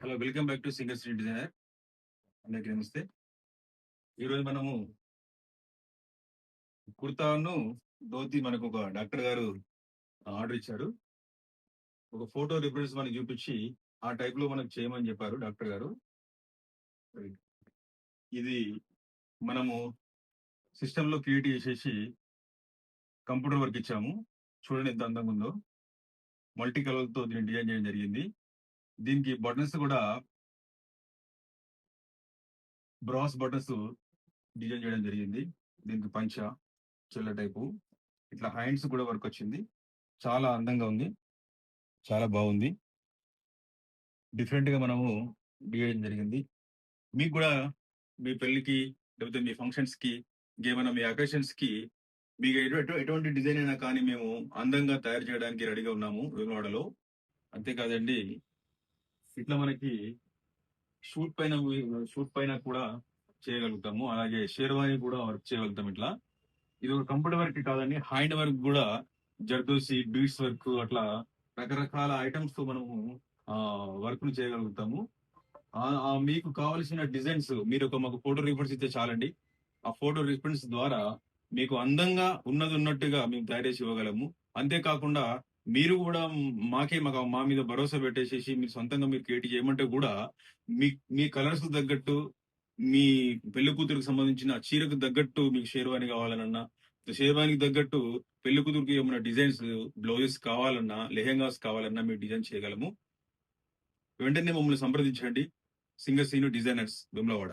Hello, welcome back to singer street designer. అందరికీ నమస్తే. ఈరోజు మనము కుర్తాను, ధోతి మనకు ఒక డాక్టర్ గారు ఆర్డర్ ఇచ్చారు. ఒక ఫోటో రిఫరెన్స్ మనకి చూపించి, ఆ టైప్‌లో మనకు చేయమని చెప్పారు డాక్టర్ గారు. ఇది మనము సిస్టమ్‌లో క్రియేట్ చేసేసి కంప్యూటర్ వర్క్ ఇచ్చాము. చూడండి ఎంత అందంగా ఉందో. మల్టీ కలర్‌తో దీన్ని డిజైన్ చేయడం జరిగింది. దీనికి బటన్స్ కూడా బ్రాస్ బటన్స్ డిజైన్ చేయడం జరిగింది. దీనికి పంచ, చెల్ల టైపు. ఇట్లా హ్యాండ్స్ కూడా వర్క్ వచ్చింది. చాలా అందంగా ఉంది. చాలా బాగుంది. డిఫరెంట్‌గా మనము చేయడం జరిగింది. మీకు గూడా మీ పెళ్ళికి, లేకపోతే మీ ఫంక్షన్స్‌కి, ఇంకేమైనా మీ అకేషన్స్‌కి మీకు ఎటువంటి డిజైన్ అయినా కానీ మేము అందంగా తయారు చేయడానికి రెడీగా ఉన్నాము వేములవాడలో. అంతేకాదండి, ఇట్లా మనకి షూట్ పైన కూడా చేయగలుగుతాము. అలాగే షేర్వాణి కూడా వర్క్ చేయగలుగుతాం ఇట్లా. ఇది ఒక కంప్యూటర్ వర్క్ కాదండి. హ్యాండ్ వర్క్ గూడా జర్దోసి, బీడ్స్ వర్క్ అట్లా రకరకాల ఐటెమ్స్‌తో మనము వర్క్‌లు చేయగలుగుతాము. మీకు కావాల్సిన డిజైన్స్ మాకు ఫోటో రిఫరెన్స్ ఇస్తే చాలండి. ఆ ఫోటో రిఫరెన్స్ ద్వారా మీకు అందంగా ఉన్నదున్నట్టుగా మేము తయారు చేసి ఇవ్వగలము. అంతేకాకుండా మీరు గూడా మా మీద భరోసా పెట్టేసేసి మీరు సొంతంగా మీరు క్రియేట్ చేయమంటే గూడా మీ మీ కలర్స్‌కు తగ్గట్టు, మీ పెళ్లి కూతురికి సంబంధించిన చీరకు తగ్గట్టు మీకు షేర్వాణి కావాలనన్నా, షేర్వాణికి తగ్గట్టు పెళ్లి కూతురికి ఏమైనా డిజైన్స్ బ్లౌజెస్ కావాలన్నా, లెహెంగాస్ కావాలన్నా మేము డిజైన్ చేయగలము. వెంటనే మమ్మల్ని సంప్రదించండి. Singer Seenu designers, Vemulawada.